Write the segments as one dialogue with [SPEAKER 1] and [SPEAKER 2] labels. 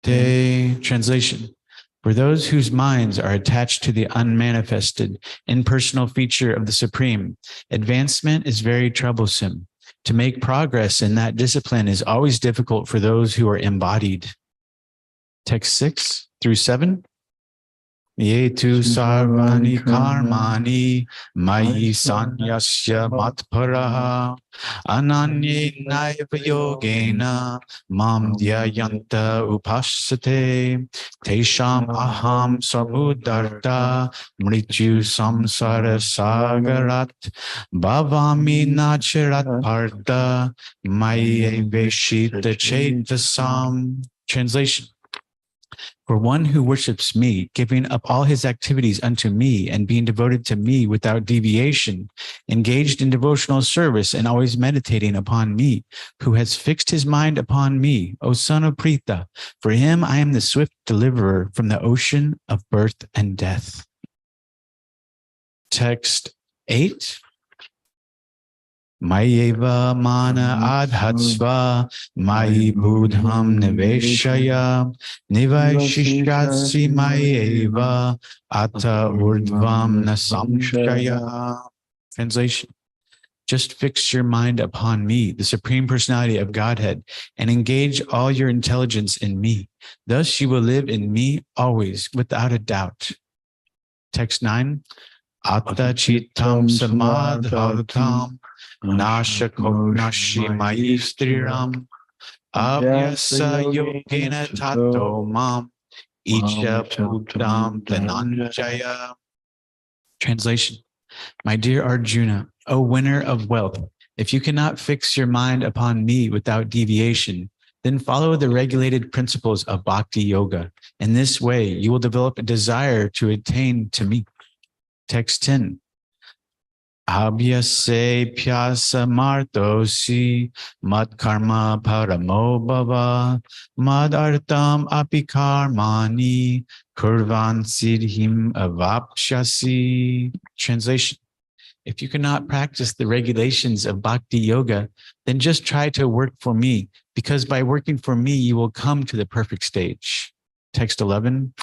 [SPEAKER 1] Te. Translation. For those whose minds are attached to the unmanifested, impersonal feature of the Supreme, advancement is very troublesome. To make progress in that discipline is always difficult for those who are embodied. Text 6 through 7. Ye tu sarvani karmani mayi sanyasya matparaha ananye naiva yogena mam dhyayanta upasate tesham aham samudarta mrityu samsara sagarat bhavami nacharat partha mayi veshita chetasam. Translation. For one who worships me, giving up all his activities unto me and being devoted to me without deviation, engaged in devotional service and always meditating upon me, who has fixed his mind upon me, O son of Pritha, for him I am the swift deliverer from the ocean of birth and death. Text 8. Mayeva mana adhatsva mayi budham niveshaya nivashishyasi mayeva ata urdvam nasamshaya. Translation. Just fix your mind upon me, the Supreme Personality of Godhead, and engage all your intelligence in me. Thus you will live in me always, without a doubt. Text 9. Atta chitam samadhatam nashako nashi maistriram avyasa yogena tato mam icha putam dhananjaya. Translation. My dear Arjuna, O winner of wealth, if you cannot fix your mind upon me without deviation, then follow the regulated principles of bhakti yoga. In this way, you will develop a desire to attain to me. Text 10. Abhyase pyasa martosi mad karma paramo bhava mad artam apikarmani kurvan siddhim avapshasi. Translation. If you cannot practice the regulations of bhakti yoga, then just try to work for me, because by working for me, you will come to the perfect stage. Text 11.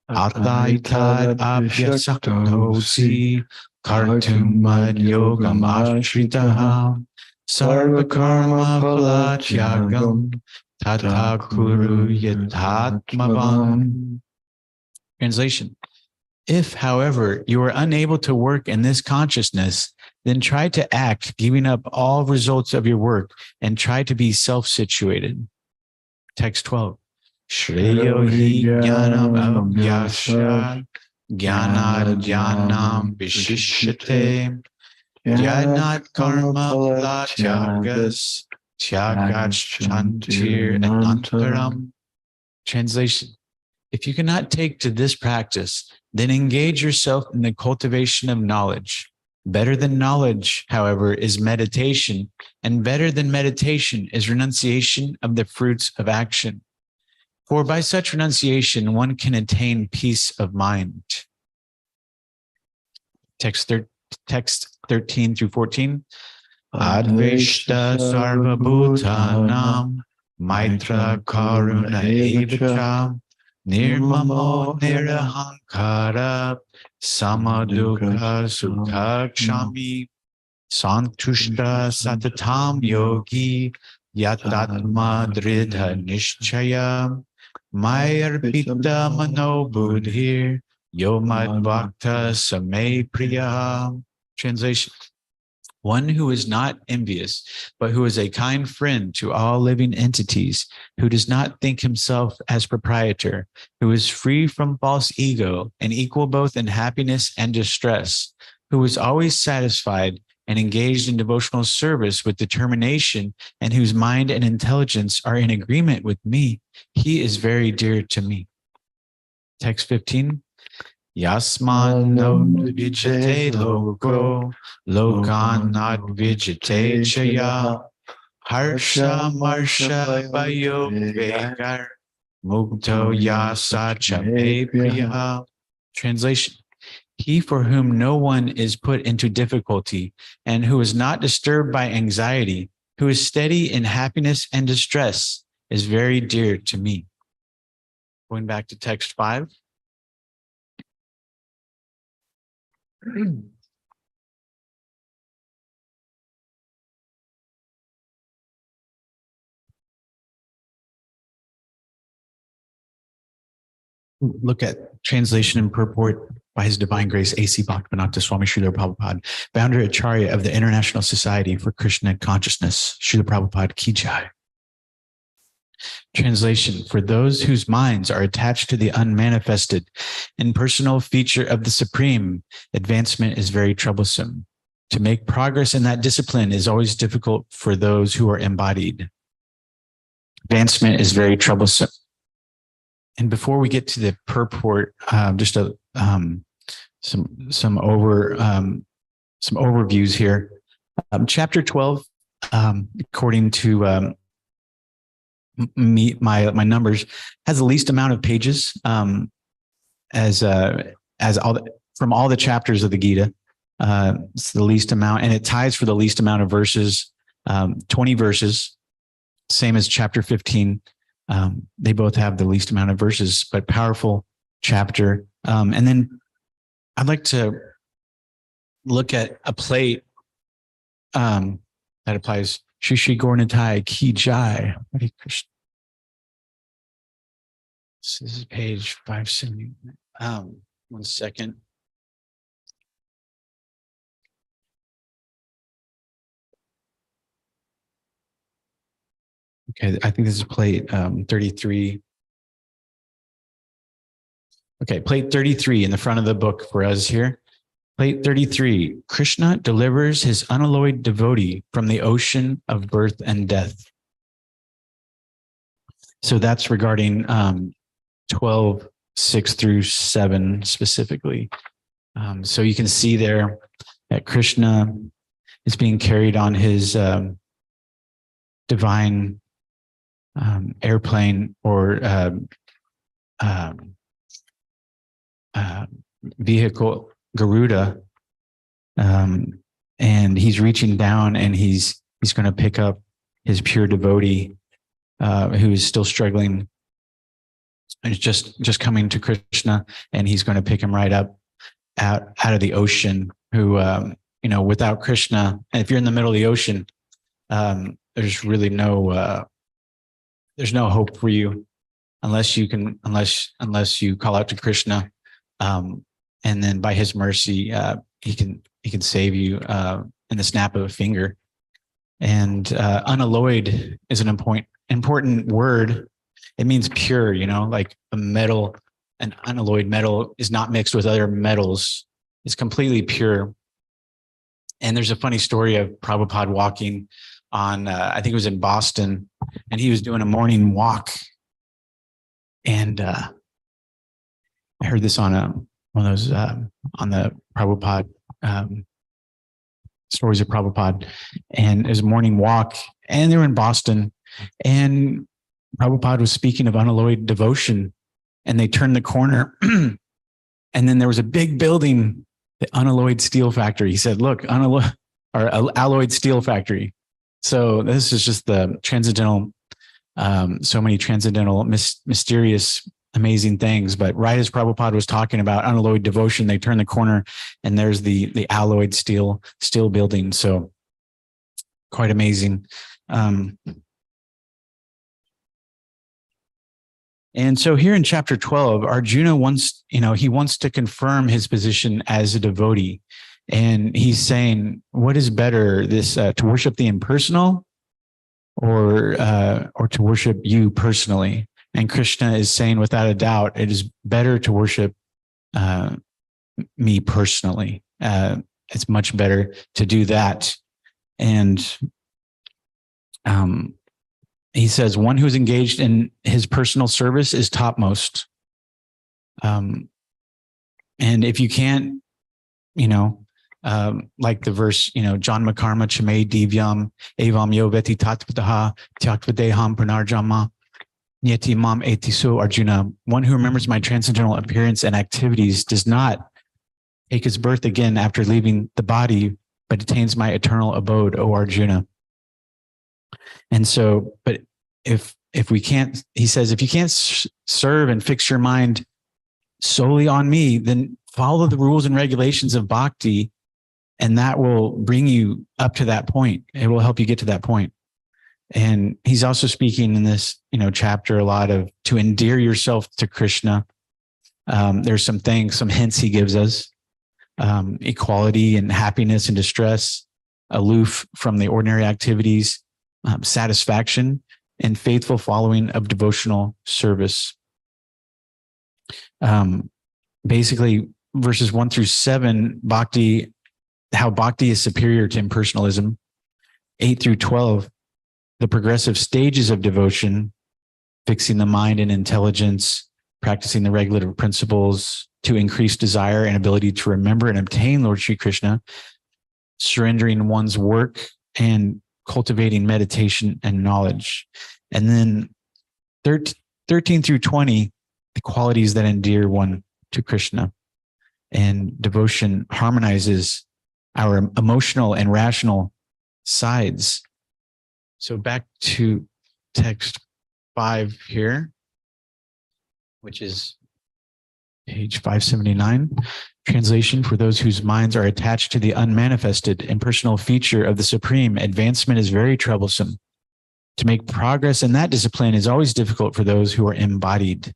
[SPEAKER 1] Ataitad abhyasaktosi kartum mad yogam ashritaha sarva karma palatyagam tata kuru yatatmavam. Translation. If, however, you are unable to work in this consciousness, then try to act, giving up all results of your work, and try to be self-situated. Text 12. Shreyo hi jnanam abhyasya jnanad jnanam vishishyate jnanat karma palatyāgas tyāgāchantir anantaram. Translation. If you cannot take to this practice, then engage yourself in the cultivation of knowledge. Better than knowledge, however, is meditation, and better than meditation is renunciation of the fruits of action. For by such renunciation, one can attain peace of mind. Text 13 through 14. Adveshta sarva bhutanam maitra karuna evacha nirmamo nirahankara samadukha sukhakshami santushta satatam yogi yatatma dridha nishchaya mayarpita mano buddhir yomad bhakta same priya. Translation. One who is not envious, but who is a kind friend to all living entities, who does not think himself as proprietor, who is free from false ego and equal both in happiness and distress, who is always satisfied and engaged in devotional service with determination, and whose mind and intelligence are in agreement with me, he is very dear to me. Text 15. Yasman no vijate loko, lokan not vijate chaya, harsha marsha vayo vegar, mukto yasa chame priya. Translation. He for whom no one is put into difficulty, and who is not disturbed by anxiety, who is steady in happiness and distress, is very dear to me. Going back to text 5. Look at translation and purport by His Divine Grace A.C. Bhaktivinoda Swami Srila Prabhupada, founder Acharya of the International Society for Krishna Consciousness, Srila Prabhupada Ki Jai. Translation: for those whose minds are attached to the unmanifested, impersonal feature of the Supreme, advancement is very troublesome. To make progress in that discipline is always difficult for those who are embodied. Advancement is very troublesome. And before we get to the purport, just some overviews here. Chapter 12, according to my numbers, has the least amount of pages from all the chapters of the Gita. It's the least amount, and it ties for the least amount of verses, 20 verses, same as chapter 15. They both have the least amount of verses, but powerful chapter. And then I'd like to look at a plate that applies Shri Shri Gauranatai Ki Jai. Hare Krishna. This is page 570. 1 second. Okay, I think this is plate 33. Okay, plate 33 in the front of the book for us here. Plate 33, Krishna delivers his unalloyed devotee from the ocean of birth and death. So that's regarding 12, 6 through 7 specifically. So you can see there that Krishna is being carried on his divine airplane or vehicle, Garuda, and he's reaching down and he's going to pick up his pure devotee who is still struggling and is just coming to Krishna, and he's going to pick him right up out of the ocean. Who without Krishna, and if you're in the middle of the ocean, there's really there's no hope for you unless you call out to Krishna, and then by his mercy, he can save you in the snap of a finger. And unalloyed is an important word. It means pure, like a metal, an unalloyed metal is not mixed with other metals. It's completely pure. And there's a funny story of Prabhupada walking on, I think it was in Boston, and he was doing a morning walk. And I heard this on one of those, on the Prabhupada, stories of Prabhupada. And it was a morning walk, and they were in Boston, and Prabhupada was speaking of unalloyed devotion, and they turned the corner and then there was a big building, the unalloyed steel factory. He said, look, alloyed steel factory. So this is just the transcendental, so many transcendental, mysterious, amazing things. But right as Prabhupada was talking about unalloyed devotion, they turned the corner and there's the alloyed steel building. So quite amazing. And so here in chapter 12, Arjuna wants to confirm his position as a devotee. And he's saying, what is better, this to worship the impersonal or to worship you personally? And Krishna is saying, without a doubt, it is better to worship me personally. It's much better to do that. And he says, one who's engaged in his personal service is topmost. And if you can't, like the verse, Janma karma chame divyam evam yo veti tatvataha tyaktvadeham pranarjama nyeti mam etiso Arjuna. One who remembers my transcendental appearance and activities does not take his birth again after leaving the body, but attains my eternal abode, O Arjuna. And so, but if we can't, he says, if you can't serve and fix your mind solely on me, then follow the rules and regulations of bhakti, and that will bring you up to that point. It will help you get to that point. And he's also speaking in this, chapter a lot of to endear yourself to Krishna. There's some hints he gives us: equality and happiness and distress, aloof from the ordinary activities, satisfaction, and faithful following of devotional service. Basically, verses 1 through 7, bhakti, how bhakti is superior to impersonalism. 8 through 12, the progressive stages of devotion, fixing the mind and intelligence, practicing the regulative principles to increase desire and ability to remember and obtain Lord Sri Krishna, surrendering one's work, and cultivating meditation and knowledge. And then 13 through 20, the qualities that endear one to Krishna. And devotion harmonizes our emotional and rational sides. So back to text 5 here, which is page 579. Translation: for those whose minds are attached to the unmanifested impersonal feature of the Supreme, advancement is very troublesome. To make progress in that discipline is always difficult for those who are embodied.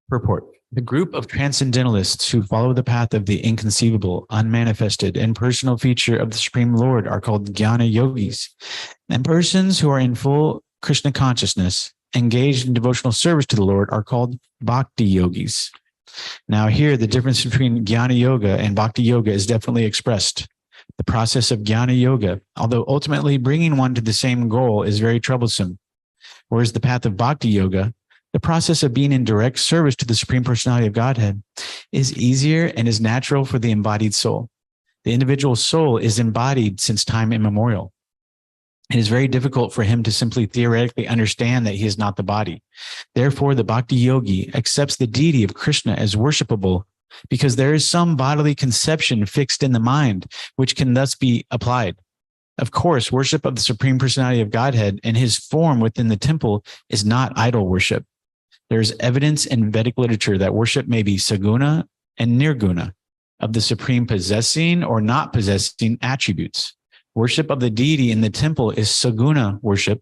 [SPEAKER 1] Purport: the group of transcendentalists who follow the path of the inconceivable, unmanifested, impersonal feature of the Supreme Lord are called jnana yogis, and persons who are in full Krishna consciousness, engaged in devotional service to the Lord, are called bhakti yogis. Now here, the difference between jnana yoga and bhakti yoga is definitely expressed. The process of jnana yoga, although ultimately bringing one to the same goal, is very troublesome, whereas the path of bhakti yoga, the process of being in direct service to the Supreme Personality of Godhead, is easier and is natural for the embodied soul. The individual soul is embodied since time immemorial. It is very difficult for him to simply theoretically understand that he is not the body. Therefore, the bhakti yogi accepts the deity of Krishna as worshipable because there is some bodily conception fixed in the mind, which can thus be applied. Of course, worship of the Supreme Personality of Godhead and his form within the temple is not idol worship. There is evidence in Vedic literature that worship may be saguna and nirguna, of the Supreme possessing or not possessing attributes. Worship of the deity in the temple is saguna worship,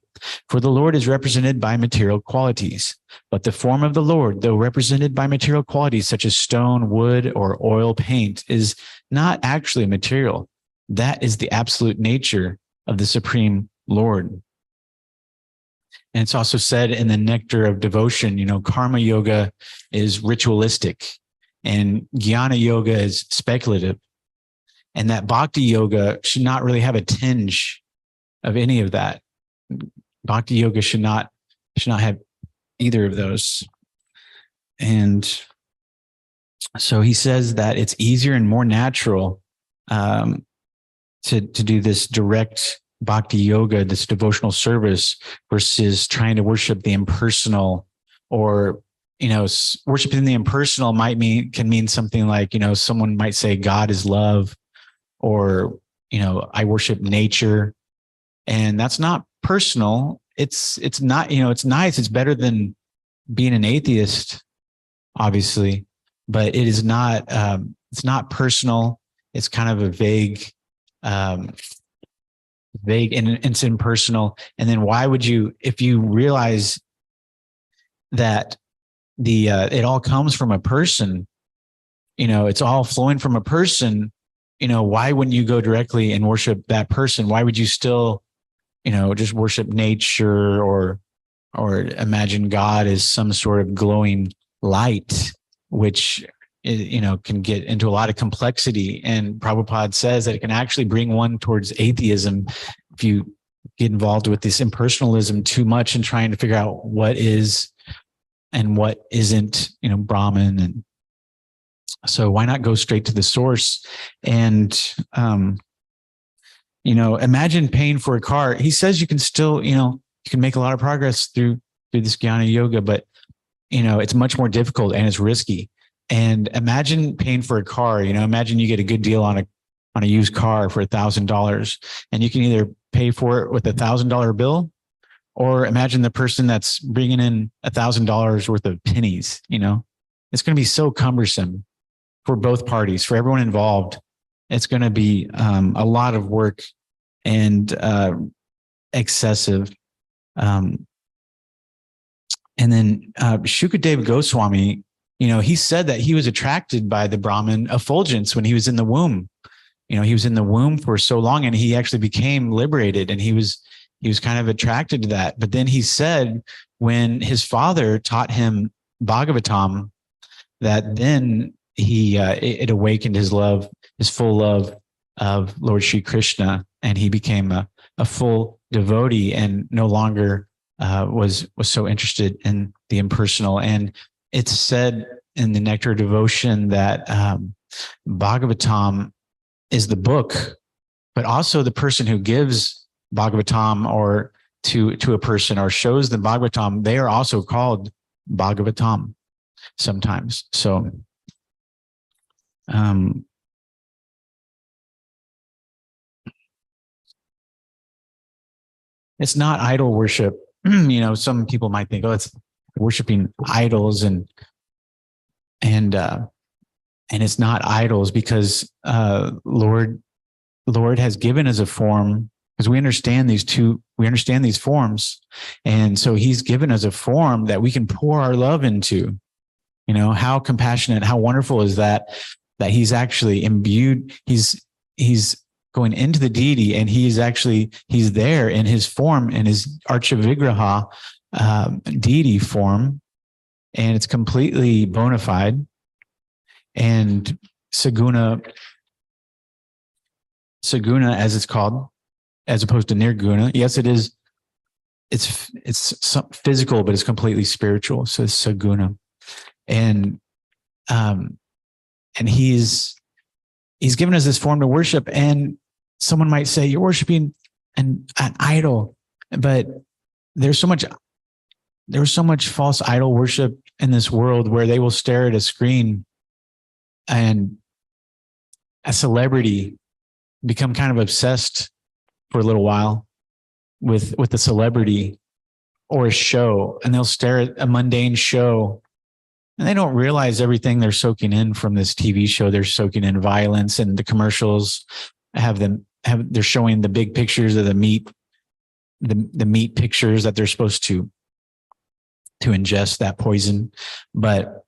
[SPEAKER 1] for the Lord is represented by material qualities. But the form of the Lord, though represented by material qualities such as stone, wood, or oil paint, is not actually material. That is the absolute nature of the Supreme Lord. And it's also said in the Nectar of Devotion, karma yoga is ritualistic and jnana yoga is speculative. And that bhakti yoga should not really have a tinge of any of that. Bhakti yoga should not have either of those. And so he says that it's easier and more natural to do this direct bhakti yoga, this devotional service, versus trying to worship the impersonal, or worshiping the impersonal can mean something like, someone might say God is love, or I worship nature, and that's not personal. It's not, it's nice, it's better than being an atheist, obviously, but it is not it's not personal. It's kind of a vague and it's impersonal. And then why would you, if you realize that it all comes from a person, it's all flowing from a person, why wouldn't you go directly and worship that person? Why would you still, just worship nature or imagine God as some sort of glowing light, which can get into a lot of complexity. And Prabhupada says that it can actually bring one towards atheism if you get involved with this impersonalism too much and trying to figure out what is and what isn't, Brahman. And so why not go straight to the source? And, imagine paying for a car. He says you can still, you can make a lot of progress through this jnana yoga, but, it's much more difficult and it's risky. And imagine paying for a car, imagine you get a good deal on on a used car for $1,000, and you can either pay for it with $1,000 bill, or imagine the person that's bringing in $1,000 worth of pennies. It's going to be so cumbersome for both parties, for everyone involved. It's going to be a lot of work and excessive. And then Shukadeva Goswami, he said that he was attracted by the Brahmin effulgence when he was in the womb. He was in the womb for so long, and he actually became liberated, and he was kind of attracted to that. But then he said when his father taught him Bhagavatam, that then it awakened his love, his full love of Lord Shri Krishna, and he became a full devotee and no longer was so interested in the impersonal. And it's said in the Nectar of Devotion that Bhagavatam is the book, but also the person who gives Bhagavatam or to a person or shows them Bhagavatam, they are also called Bhagavatam sometimes. So it's not idol worship. Some people might think, oh, it's worshiping idols, and it's not idols, because Lord has given us a form, because we understand these forms, and so he's given us a form that we can pour our love into. How compassionate, how wonderful is that he's actually imbued, he's going into the deity, and he's there in his form, in his Archa Vigraha deity form, and it's completely bona fide. And Saguna, as it's called, as opposed to Nirguna. Yes, it is. It's physical, but it's completely spiritual. So it's Saguna, and he's given us this form to worship. And someone might say, you're worshiping an idol, but there's so much false idol worship in this world, where they will stare at a screen, and a celebrity become kind of obsessed for a little while with the celebrity or a show, and they'll stare at a mundane show, and they don't realize everything they're soaking in from this TV show. They're soaking in violence, and the commercials they're showing the big pictures of the meat pictures that they're supposed to ingest that poison. But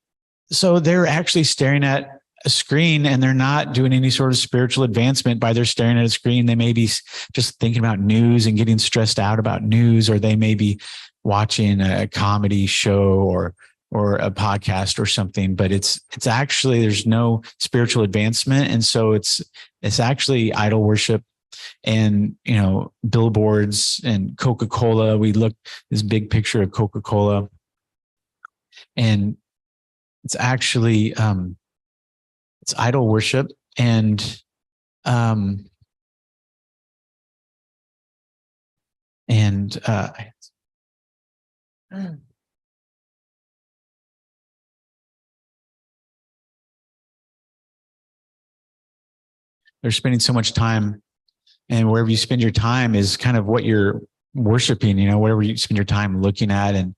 [SPEAKER 1] so they're actually staring at a screen, and they're not doing any sort of spiritual advancement by their staring at a screen. They may be just thinking about news and getting stressed out about news, or they may be watching a comedy show or a podcast or something, but it's actually, there's no spiritual advancement. And so it's actually idol worship. And, billboards and Coca-Cola, we look this big picture of Coca-Cola, and it's actually, it's idol worship. And they're spending so much time, and wherever you spend your time is kind of what you're worshiping. Whatever you spend your time looking at and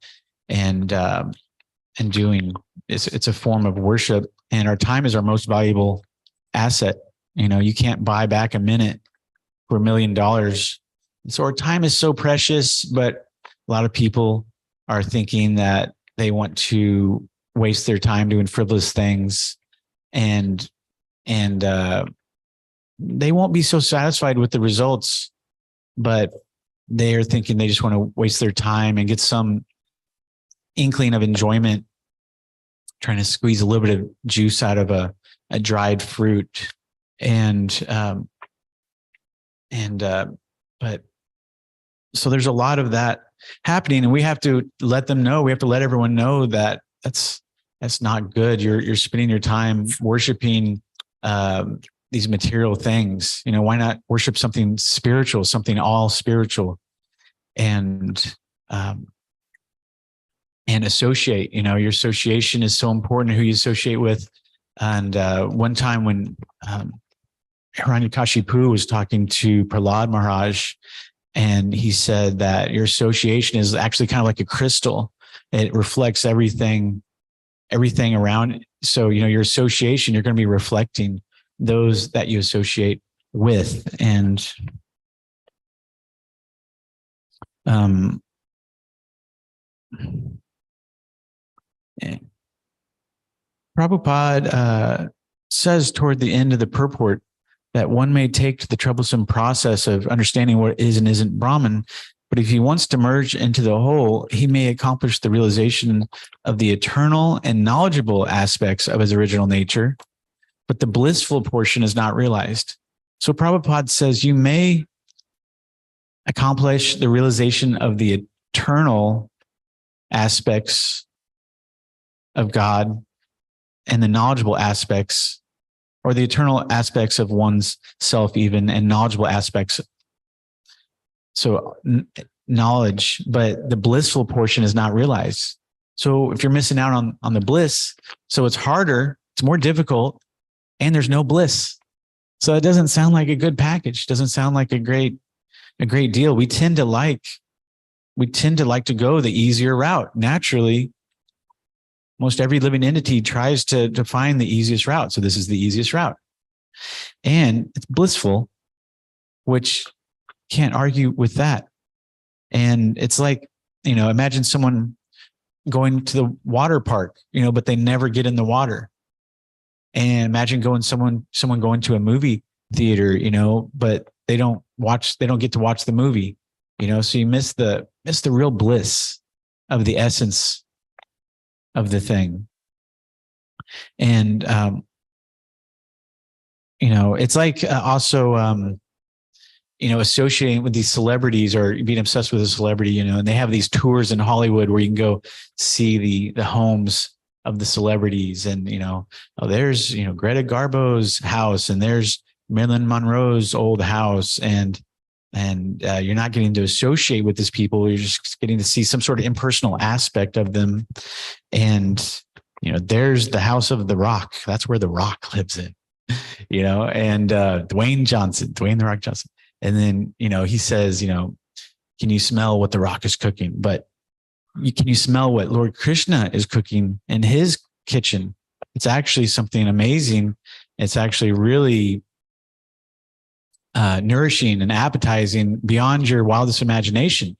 [SPEAKER 1] doing, it's a form of worship. And our time is our most valuable asset. You can't buy back a minute for $1 million. So our time is so precious, but a lot of people are thinking that they want to waste their time doing frivolous things, and they won't be so satisfied with the results, but they are thinking they just want to waste their time and get some inkling of enjoyment, trying to squeeze a little bit of juice out of a dried fruit. But so there's a lot of that happening, and we have to let them know. We have to let everyone know that that's not good. You're spending your time worshiping these material things. Why not worship something spiritual, something all spiritual, and associate. Your association is so important, who you associate with. And one time when Hiranyakashipu was talking to Prahlad Maharaj, and he said that your association is actually kind of like a crystal. It reflects everything around. So, your association, you're going to be reflecting those that you associate with. And Prabhupada says toward the end of the purport that one may take to the troublesome process of understanding what is and isn't Brahman, but if he wants to merge into the whole, he may accomplish the realization of the eternal and knowledgeable aspects of his original nature, but the blissful portion is not realized. So Prabhupada says you may accomplish the realization of the eternal aspects of God and the knowledgeable aspects, or the eternal aspects of one's self even, and knowledgeable aspects. So knowledge, but the blissful portion is not realized. So if you're missing out on the bliss, so it's harder, it's more difficult, and there's no bliss. So it doesn't sound like a good package. It doesn't sound like a great deal. We tend to like to go the easier route. Naturally, most every living entity tries to find the easiest route. So this is the easiest route. And it's blissful, which can't argue with that. And it's like, imagine someone going to the water park, but they never get in the water. And imagine someone going to a movie theater, but they don't get to watch the movie, so you miss the real bliss of the essence of the thing. And, it's like also, associating with these celebrities or being obsessed with a celebrity, and they have these tours in Hollywood where you can go see the homes of the celebrities. And, there's, Greta Garbo's house, and there's Marilyn Monroe's old house. And you're not getting to associate with these people. You're just getting to see some sort of impersonal aspect of them. And, there's the house of The Rock. That's where The Rock lives in, and Dwayne The Rock Johnson. And then, he says, can you smell what The Rock is cooking? But can you smell what Lord Krishna is cooking in his kitchen? It's actually something amazing. It's actually really nourishing and appetizing beyond your wildest imagination.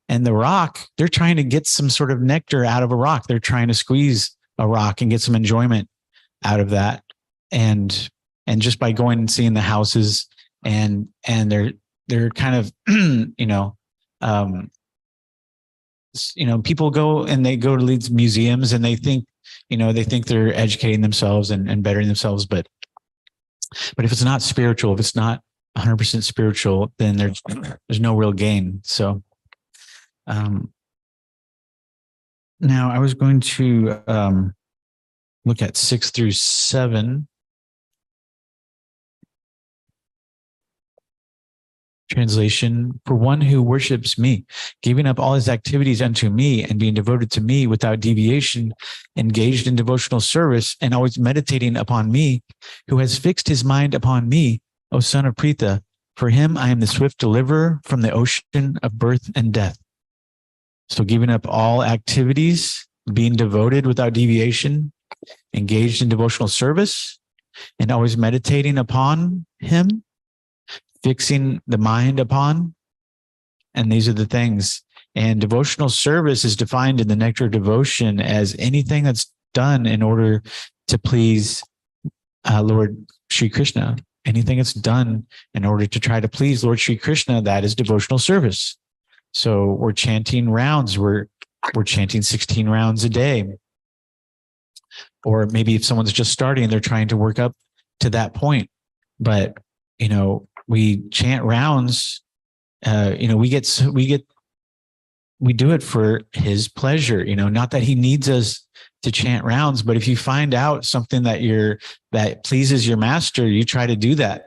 [SPEAKER 1] And The Rock, they're trying to get some sort of nectar out of a rock. They're trying to squeeze a rock and get some enjoyment out of that. And just by going and seeing the houses, and they're kind of, people go to these museums and they think they're educating themselves and bettering themselves. But if it's not spiritual, if it's not 100% spiritual, then there's no real gain. So, now I was going to look at 6 through 7. Translation: for one who worships me, giving up all his activities unto me and being devoted to me without deviation, engaged in devotional service and always meditating upon me, who has fixed his mind upon me, O son of Pritha, for him I am the swift deliverer from the ocean of birth and death. So giving up all activities, being devoted without deviation, engaged in devotional service, and always meditating upon him, fixing the mind upon, and these are the things. And devotional service is defined in the Nectar of Devotion as anything that's done in order to please Lord Sri Krishna. Anything that's done in order to try to please Lord Sri Krishna, that is devotional service. So we're chanting rounds. We're chanting 16 rounds a day. Or maybe if someone's just starting, they're trying to work up to that point. But, we chant rounds, we do it for his pleasure, not that he needs us to chant rounds, but if you find out something that pleases your master, you try to do that.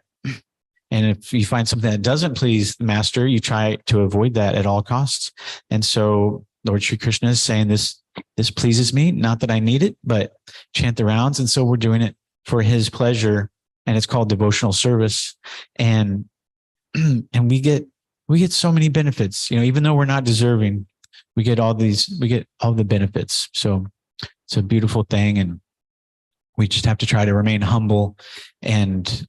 [SPEAKER 1] And if you find something that doesn't please the master, you try to avoid that at all costs. And so Lord Sri Krishna is saying this pleases me, not that I need it, but chant the rounds. And so we're doing it for his pleasure. and it's called devotional service. And and we get so many benefits, even though we're not deserving, we get all the benefits. So it's a beautiful thing, and we just have to try to remain humble and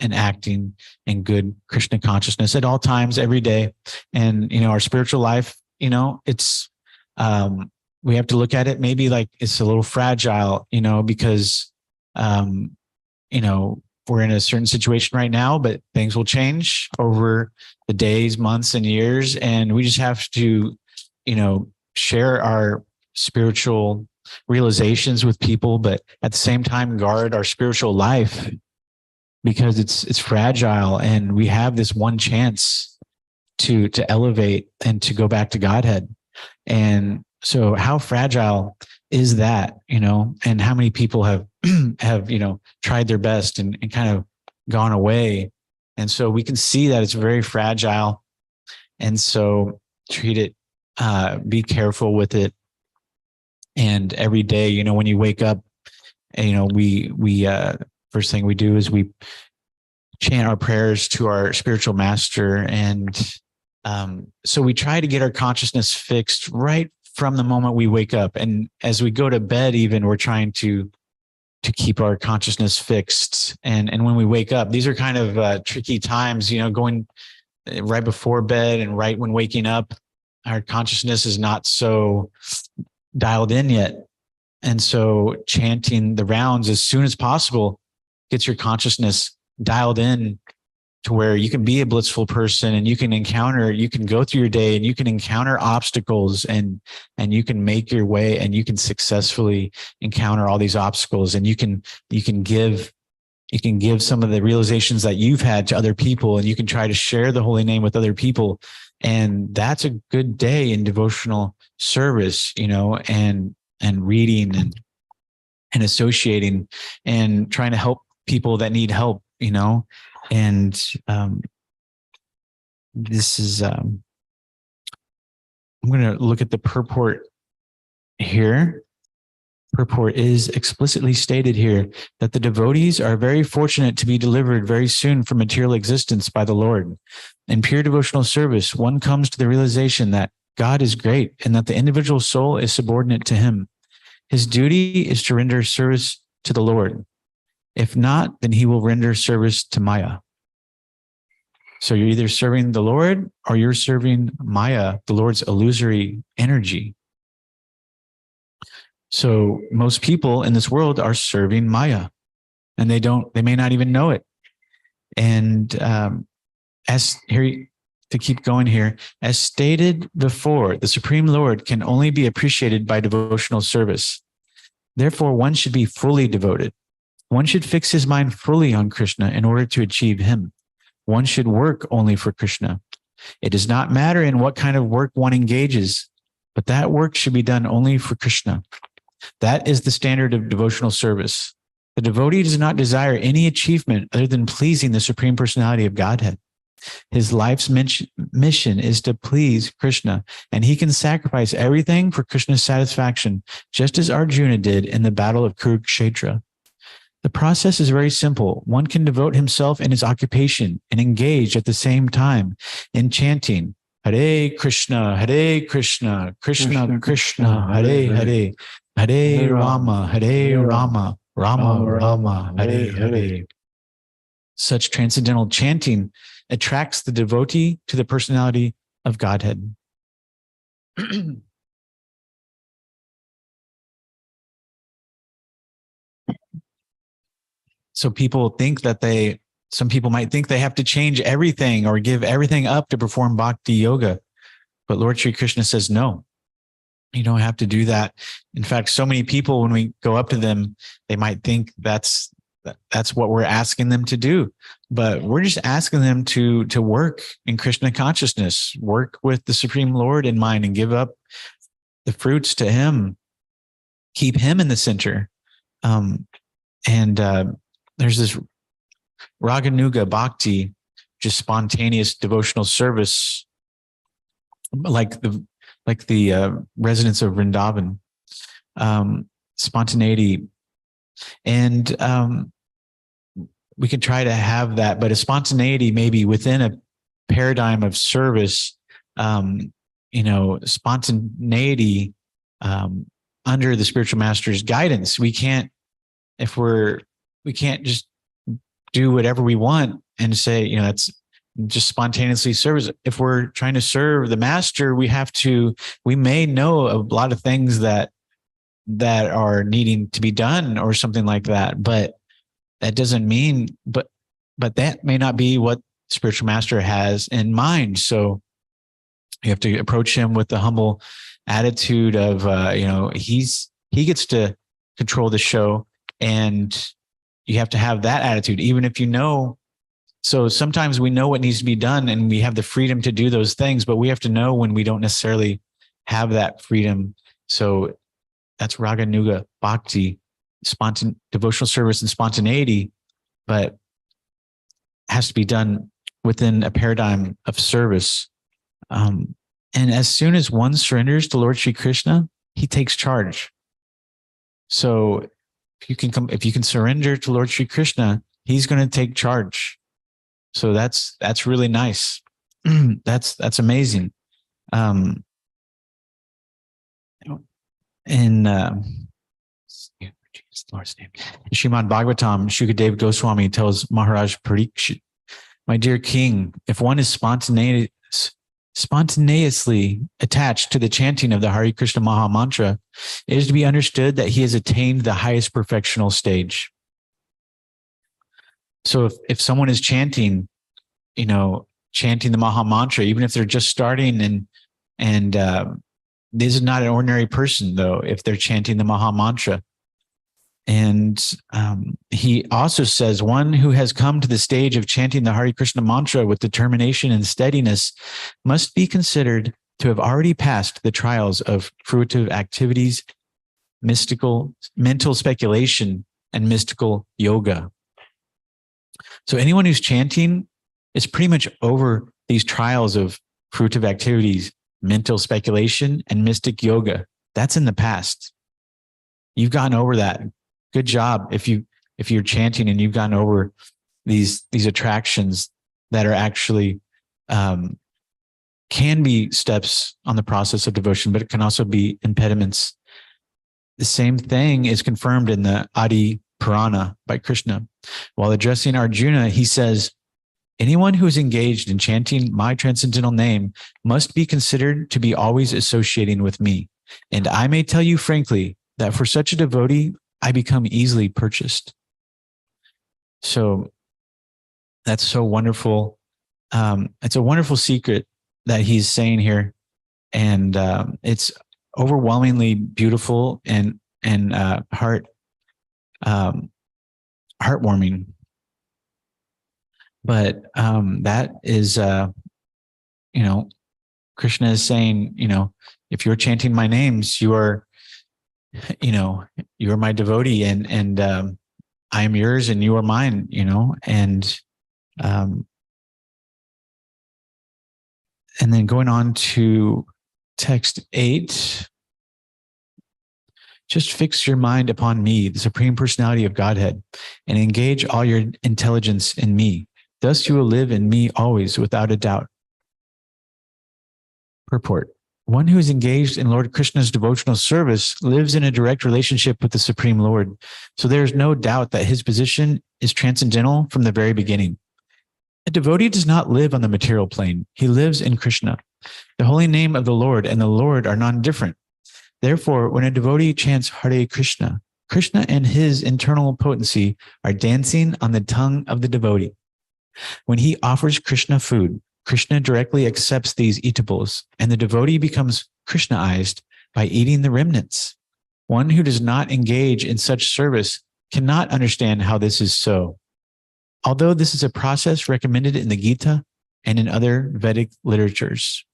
[SPEAKER 1] acting in good Krishna consciousness at all times, every day. And our spiritual life, it's we have to look at it maybe like it's a little fragile, because we're in a certain situation right now, but things will change over the days, months, and years. And we just have to, share our spiritual realizations with people, but at the same time, guard our spiritual life, because it's fragile. And we have this one chance to elevate and to go back to Godhead. And so how fragile is that, and how many people have tried their best and kind of gone away. And so we can see that it's very fragile. And so treat it, be careful with it. And every day, when you wake up, we first thing we do is we chant our prayers to our spiritual master. And so we try to get our consciousness fixed right from the moment we wake up. And as we go to bed, even, we're trying to keep our consciousness fixed. And when we wake up, these are kind of tricky times, going right before bed and right when waking up, our consciousness is not so dialed in yet. And so chanting the rounds as soon as possible gets your consciousness dialed in to where you can be a blissful person, and you can go through your day and you can encounter obstacles, and you can make your way, and you can successfully encounter all these obstacles, and you can give some of the realizations that you've had to other people, and you can try to share the holy name with other people. And that's a good day in devotional service, and reading and associating and trying to help people that need help, and this is, I'm going to look at the purport here. Purport is explicitly stated here that the devotees are very fortunate to be delivered very soon from material existence by the Lord. In pure devotional service, one comes to the realization that God is great and that the individual soul is subordinate to him. His duty is to render service to the Lord. If not, then he will render service to Maya. So you're either serving the Lord or you're serving Maya, the Lord's illusory energy. So most people in this world are serving Maya, and they may not even know it. And to keep going here, as stated before, the Supreme Lord can only be appreciated by devotional service. Therefore, one should be fully devoted. One should fix his mind fully on Krishna in order to achieve him. One should work only for Krishna. It does not matter in what kind of work one engages, but that work should be done only for Krishna. That is the standard of devotional service. The devotee does not desire any achievement other than pleasing the Supreme Personality of Godhead. His life's mission is to please Krishna, and he can sacrifice everything for Krishna's satisfaction, just as Arjuna did in the battle of Kurukshetra. The process is very simple. One can devote himself in his occupation and engage at the same time in chanting Hare Krishna, Krishna Krishna, Hare Hare, Hare Rama, Rama Rama, Hare Hare. Such transcendental chanting attracts the devotee to the personality of Godhead. So some people might think they have to change everything or give everything up to perform bhakti yoga. But Lord Sri Krishna says, no, you don't have to do that. In fact, so many people, when we go up to them, they might think that's what we're asking them to do. But we're just asking them to work in Krishna consciousness, work with the Supreme Lord in mind, and give up the fruits to him, keep him in the center. There's this Raganuga Bhakti, just spontaneous devotional service, like the residents of Vrindavan. Spontaneity And we can try to have that, but a spontaneity maybe within a paradigm of service, spontaneity under the spiritual master's guidance. We can't just do whatever we want and say, that's just spontaneously service. If we're trying to serve the master, we may know a lot of things that are needing to be done or something like that. But that doesn't mean, but that may not be what spiritual master has in mind. So you have to approach him with the humble attitude of, he gets to control the show, and you have to have that attitude, even if so sometimes we know what needs to be done and we have the freedom to do those things, but we have to know when we don't necessarily have that freedom. So that's Raga Nuga Bhakti, devotional service and spontaneity, but has to be done within a paradigm of service. And as soon as one surrenders to Lord Sri Krishna, he takes charge. So if you can surrender to Lord Sri Krishna, he's going to take charge. So that's really nice. That's amazing. In Lord's name, Srimad Bhagavatam, Shukadeva Goswami tells Maharaj Parikshit, my dear king, if one is spontaneously attached to the chanting of the Hare Krishna Maha Mantra, it is to be understood that he has attained the highest perfectional stage. So if someone is chanting the Maha Mantra, even if they're just starting, and this is not an ordinary person, though, if they're chanting the Maha Mantra. And he also says, one who has come to the stage of chanting the Hare Krishna mantra with determination and steadiness must be considered to have already passed the trials of fruitive activities, mental speculation, and mystical yoga. So anyone who's chanting is pretty much over these trials of fruitive activities, mental speculation, and mystic yoga. That's in the past. You've gotten over that. Good job if you're chanting and you've gotten over these attractions that are actually can be steps on the process of devotion, but it can also be impediments. The same thing is confirmed in the Adi Purana by Krishna. While addressing Arjuna, he says, anyone who is engaged in chanting my transcendental name must be considered to be always associating with me. And I may tell you frankly that for such a devotee, I become easily purchased. So that's so wonderful. It's a wonderful secret that he's saying here. And it's overwhelmingly beautiful and heartwarming. But that is, Krishna is saying, if you're chanting my names, you are my devotee, and I am yours and you are mine, and then going on to text 8, just fix your mind upon me, the Supreme Personality of Godhead, and engage all your intelligence in me. Thus you will live in me always without a doubt. Purport. One who is engaged in Lord Krishna's devotional service lives in a direct relationship with the Supreme Lord. So there is no doubt that his position is transcendental from the very beginning. A devotee does not live on the material plane. He lives in Krishna. The holy name of the Lord and the Lord are non-different. Therefore, when a devotee chants Hare Krishna, Krishna and his internal potency are dancing on the tongue of the devotee. When he offers Krishna food, Krishna directly accepts these eatables, and the devotee becomes Krishnaized by eating the remnants. One who does not engage in such service cannot understand how this is so. Although this is a process recommended in the Gita and in other Vedic literatures.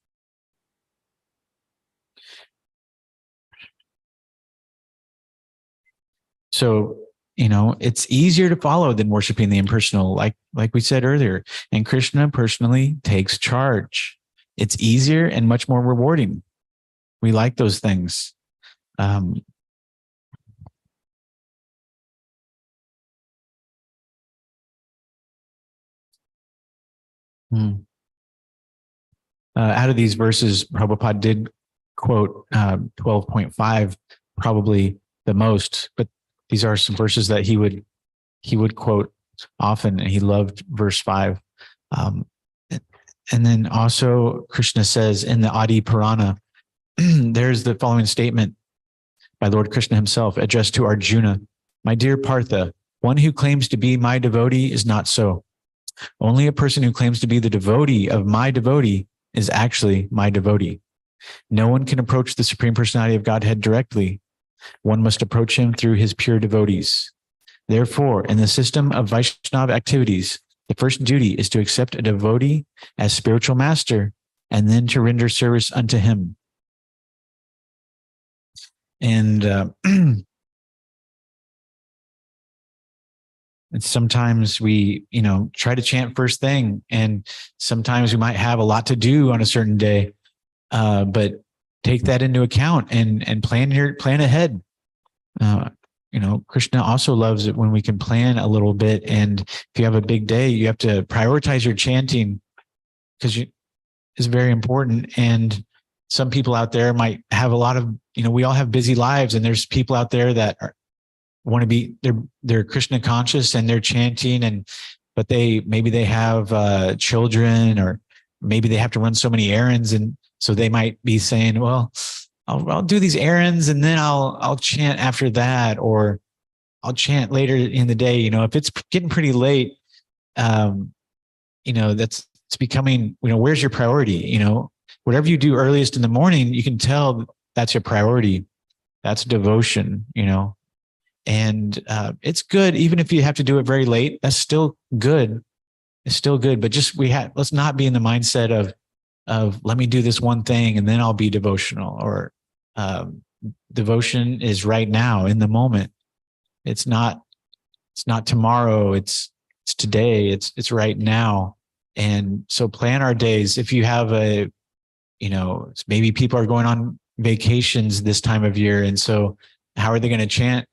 [SPEAKER 1] So, it's easier to follow than worshiping the impersonal, like we said earlier. And Krishna personally takes charge. It's easier and much more rewarding. We like those things. Hmm. Out of these verses, Prabhupada did quote 12.5 probably the most, but these are some verses that he would quote often, and he loved verse 5. And then also Krishna says in the Adi Purana, there's the following statement by Lord Krishna himself addressed to Arjuna. My dear Partha, one who claims to be my devotee is not so. Only a person who claims to be the devotee of my devotee is actually my devotee. No one can approach the Supreme Personality of Godhead directly. One must approach him through his pure devotees. Therefore, in the system of Vaishnava activities, the first duty is to accept a devotee as spiritual master and then to render service unto him. And and sometimes we, try to chant first thing, and sometimes we might have a lot to do on a certain day, but take that into account and plan ahead. Krishna also loves it when we can plan a little bit. And if you have a big day, you have to prioritize your chanting because it's very important. And some people out there might have a lot of, we all have busy lives, and there's people out there that want to be, they're Krishna conscious and they're chanting, but maybe they have children, or maybe they have to run so many errands. And so they might be saying, well, I'll do these errands and then I'll chant after that, or I'll chant later in the day. If it's getting pretty late, it's becoming, where's your priority? Whatever you do earliest in the morning, you can tell that's your priority. That's devotion, and it's good. Even if you have to do it very late, that's still good. It's still good, but let's not be in the mindset of let me do this one thing and then I'll be devotional, or devotion is right now in the moment. It's not tomorrow. It's today. It's right now. And so plan our days. If you have maybe people are going on vacations this time of year. And so how are they going to chant,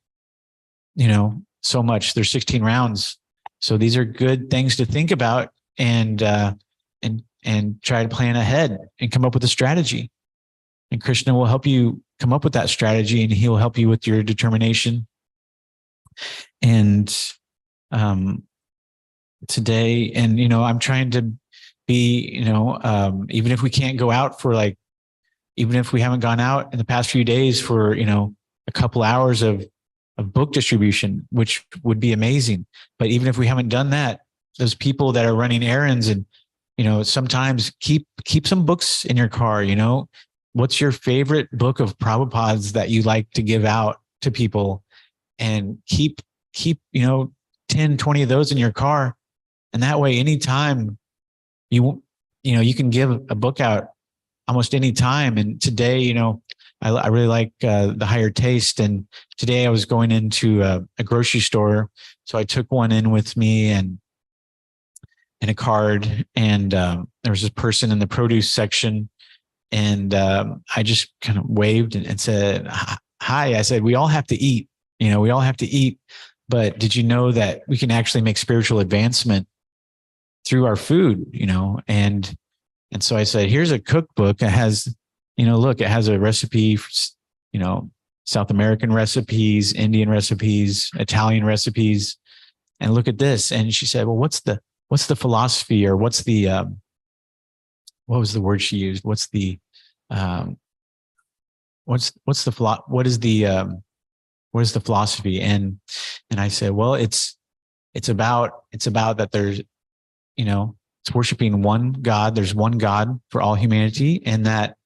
[SPEAKER 1] so much? There's 16 rounds. So these are good things to think about, and try to plan ahead and come up with a strategy. And Krishna will help you come up with that strategy, and he'll help you with your determination. And today, and I'm trying to be, even if we can't go out even if we haven't gone out in the past few days for, a couple hours of book distribution, which would be amazing. But even if we haven't done that, those people that are running errands, and, sometimes keep some books in your car. What's your favorite book of Prabhupada's that you like to give out to people, and keep 10, 20 of those in your car. And that way, anytime you can give a book out almost any time. And today, I really like the Higher Taste. And today I was going into a grocery store. So I took one in with me and a card. And there was this person in the produce section. And I just kind of waved and said, hi. I said, we all have to eat, we all have to eat. But did you know that we can actually make spiritual advancement through our food, And so I said, here's a cookbook. It has, look, it has a recipe, for, South American recipes, Indian recipes, Italian recipes. And look at this. And she said, well, what's the philosophy, or what's the, what was the word she used? What is the philosophy? And I said, well, it's about that there's, it's worshiping one God. There's one God for all humanity, and that,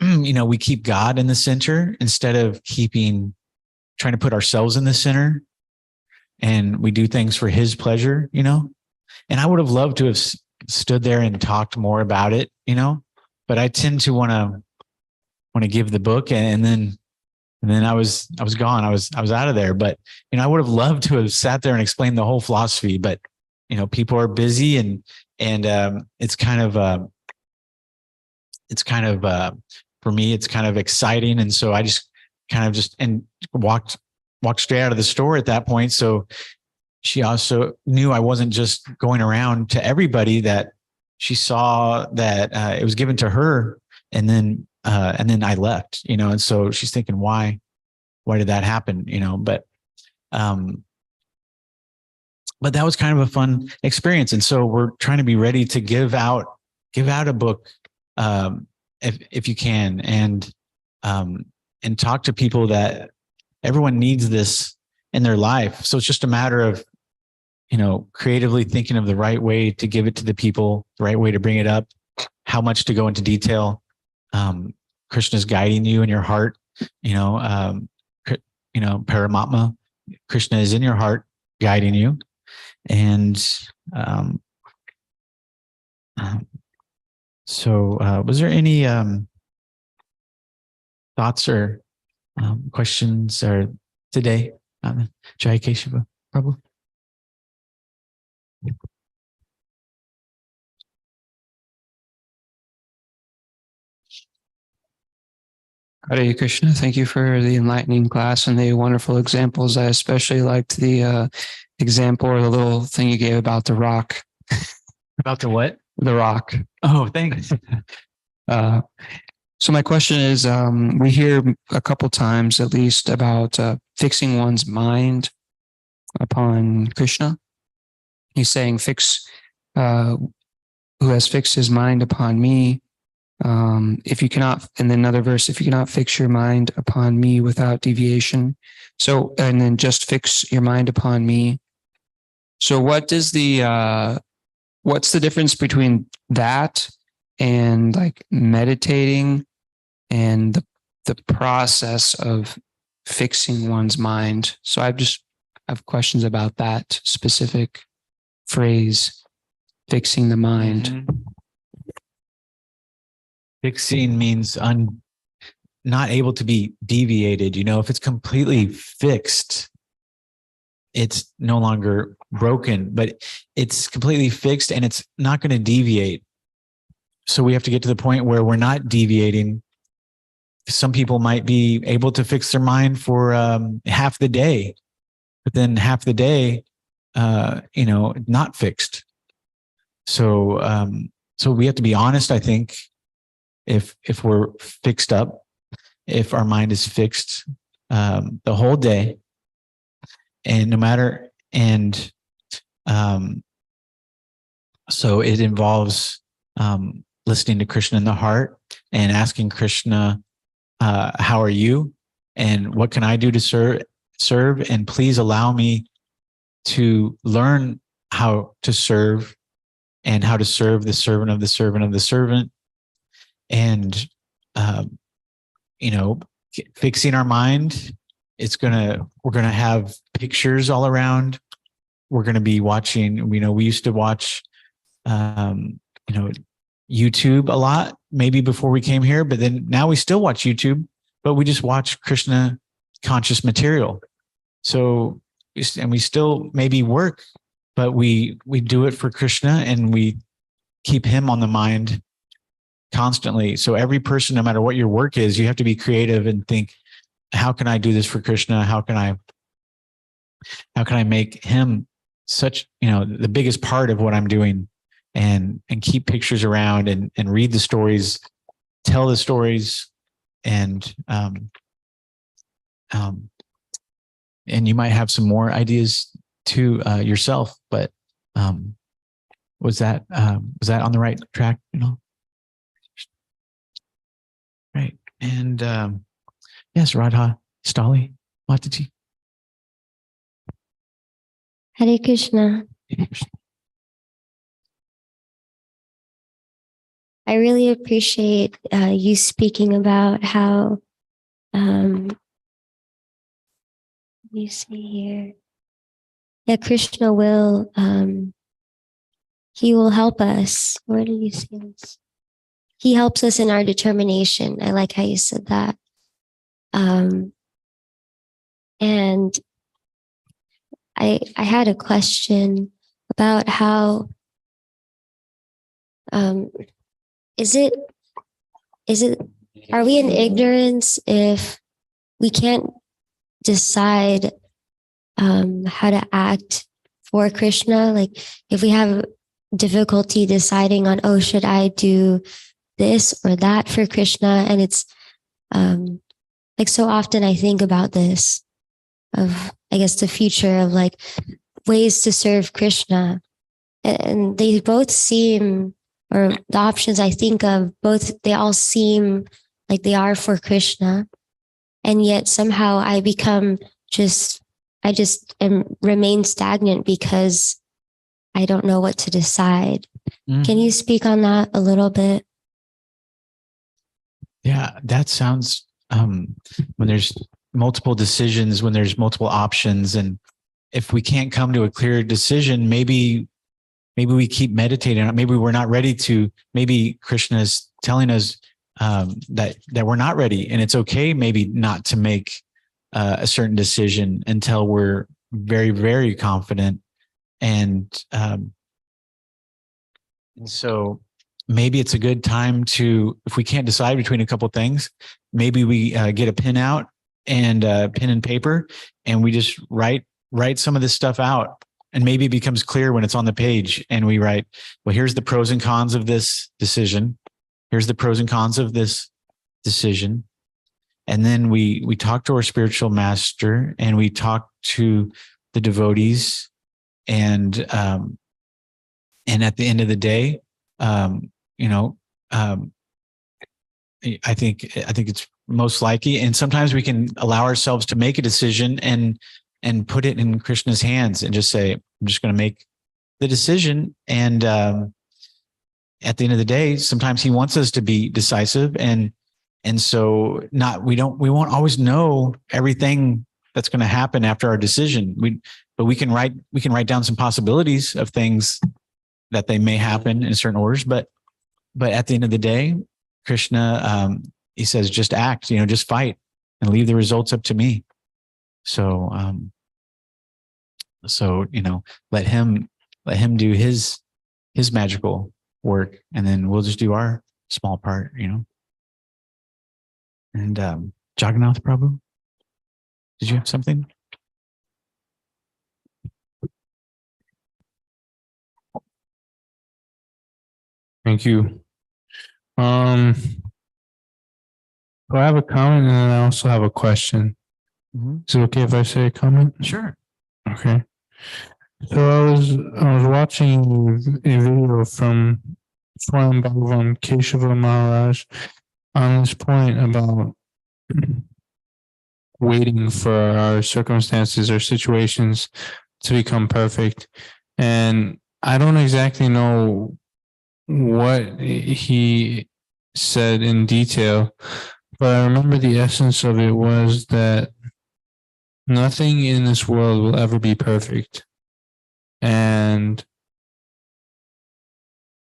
[SPEAKER 1] we keep God in the center instead of trying to put ourselves in the center, and we do things for his pleasure, and I would have loved to have stood there and talked more about it, but I tend to want to give the book, and then I was gone. I was out of there. But, I would have loved to have sat there and explained the whole philosophy, but, people are busy, and it's kind of for me, it's kind of exciting. And so I just kind of walked straight out of the store at that point. So she also knew I wasn't just going around to everybody, that she saw that it was given to her, and then I left, and so she's thinking, why did that happen? But that was kind of a fun experience. And so we're trying to be ready to give out a book, if you can, and talk to people, that everyone needs this in their life. So it's just a matter of, creatively thinking of the right way to give it to the people, the right way to bring it up, how much to go into detail. Krishna's guiding you in your heart, Paramatma, Krishna is in your heart guiding you. And so was there any thoughts or questions or today, Jai Keshava Prabhu?
[SPEAKER 2] Hare Krishna. Thank you for the enlightening class and the wonderful examples. I especially liked the example or the little thing you gave about the rock.
[SPEAKER 1] About the what?
[SPEAKER 2] The rock.
[SPEAKER 1] Oh, thanks.
[SPEAKER 2] So my question is, we hear a couple times at least about fixing one's mind upon Krishna. He's saying, who has fixed his mind upon me. If you cannot, and then another verse, if you cannot fix your mind upon me without deviation. So, and then just fix your mind upon me. So what's the difference between that and like meditating and the process of fixing one's mind? So I have questions about that specific phrase, fixing the mind.
[SPEAKER 1] Mm-hmm. Fixing means not able to be deviated. If it's completely fixed, it's no longer broken, but it's completely fixed and it's not going to deviate. So we have to get to the point where we're not deviating. Some people might be able to fix their mind for half the day, but then half the day, not fixed. So we have to be honest, I think, if we're fixed up, if our mind is fixed the whole day, and no matter, and so it involves listening to Krishna in the heart and asking Krishna, how are you, and what can I do to serve, and please allow me to learn how to serve, and how to serve the servant of the servant of the servant. And fixing our mind, we're gonna have pictures all around. We're gonna be watching, we used to watch YouTube a lot, maybe before we came here, but then now we still watch YouTube, but we just watch Krishna conscious material. So, and we still maybe work, but we do it for Krishna, and we keep him on the mind constantly. So every person, no matter what your work is, you have to be creative and think, how can I do this for Krishna? How can I make him such, the biggest part of what I'm doing, and keep pictures around, and read the stories, tell the stories, and you might have some more ideas to yourself, but was that on the right track? Right. And yes, Radha Stali Mataji.
[SPEAKER 3] Hare Krishna. I really appreciate you speaking about how, you see here, Krishna will, he will help us. Where did you say this? He helps us in our determination. I like how you said that. And I had a question about how, are we in ignorance if we can't decide how to act for Krishna. Like if we have difficulty deciding on, oh, should I do this or that for Krishna? And it's like so often I think about this of, I guess, the future of like ways to serve Krishna. And they both seem, or the options I think of, both, they all seem like they are for Krishna. And yet somehow I just remain stagnant because I don't know what to decide.
[SPEAKER 1] Mm.
[SPEAKER 3] Can you speak on that a little bit?
[SPEAKER 1] Yeah, that sounds, when there's multiple decisions, when there's multiple options, and if we can't come to a clear decision, maybe we keep meditating on it. Maybe we're not ready to, maybe Krishna is telling us that we're not ready, and it's okay maybe not to make a certain decision until we're very, very confident. And so maybe it's a good time to, if we can't decide between a couple of things, maybe we get a pen out and pen and paper, and we just write some of this stuff out. And maybe it becomes clear when it's on the page, and we write, well, here's the pros and cons of this decision. Here's the pros and cons of this decision. And then we talk to our spiritual master, and we talk to the devotees. And at the end of the day, I think it's most likely, and sometimes we can allow ourselves to make a decision and put it in Krishna's hands and just say, I'm just going to make the decision. And at the end of the day, sometimes he wants us to be decisive. And so we won't always know everything that's going to happen after our decision. But we can write down some possibilities of things that they may happen in certain orders. But at the end of the day, Krishna, he says, just act, just fight and leave the results up to me. So, let him do his magical work, and then we'll just do our small part, And Jagannath Prabhu, did you have something?
[SPEAKER 4] Thank you. So I have a comment, and then I also have a question.
[SPEAKER 1] Mm-hmm.
[SPEAKER 4] Is it okay if I say a comment?
[SPEAKER 1] Sure.
[SPEAKER 4] Okay. So I was watching a video from Swami Bhagavan Keshava Maharaj on this point about waiting for our circumstances or situations to become perfect. And I don't exactly know what he said in detail, but I remember the essence of it was that nothing in this world will ever be perfect. And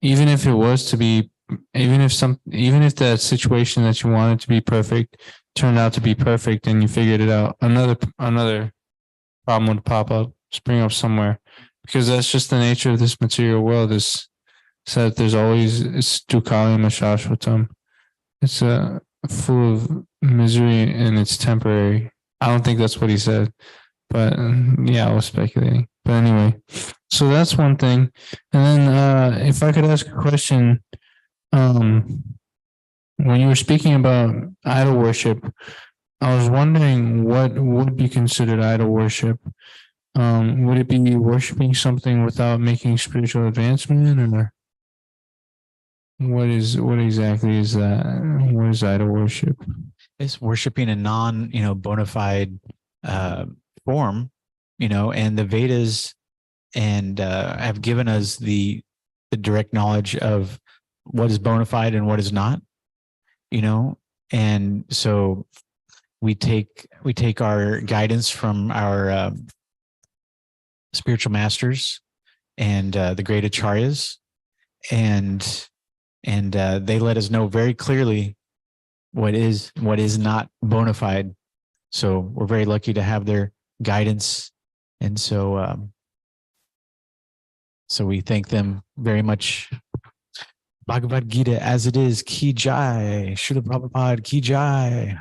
[SPEAKER 4] even if it was to be, even if that situation that you wanted to be perfect turned out to be perfect and you figured it out, another problem would pop up, spring up somewhere, because that's just the nature of this material world. Is said there's always, it's dukkhalayam shashvatam. It's full of misery and it's temporary. I don't think that's what he said, but yeah, I was speculating. But anyway, so that's one thing. And then if I could ask a question, when you were speaking about idol worship, I was wondering what would be considered idol worship. Would it be worshiping something without making spiritual advancement, or what exactly is that? What is idol worship?
[SPEAKER 1] It's worshiping a non, bona fide form, and the Vedas and have given us the direct knowledge of what is bona fide and what is not, and so we take our guidance from our spiritual masters and the great acharyas, and they let us know very clearly what is not bona fide. So we're very lucky to have their guidance, and so we thank them very much. Bhagavad-gita as it is, ki jai. Srila Prabhupada, ki jai.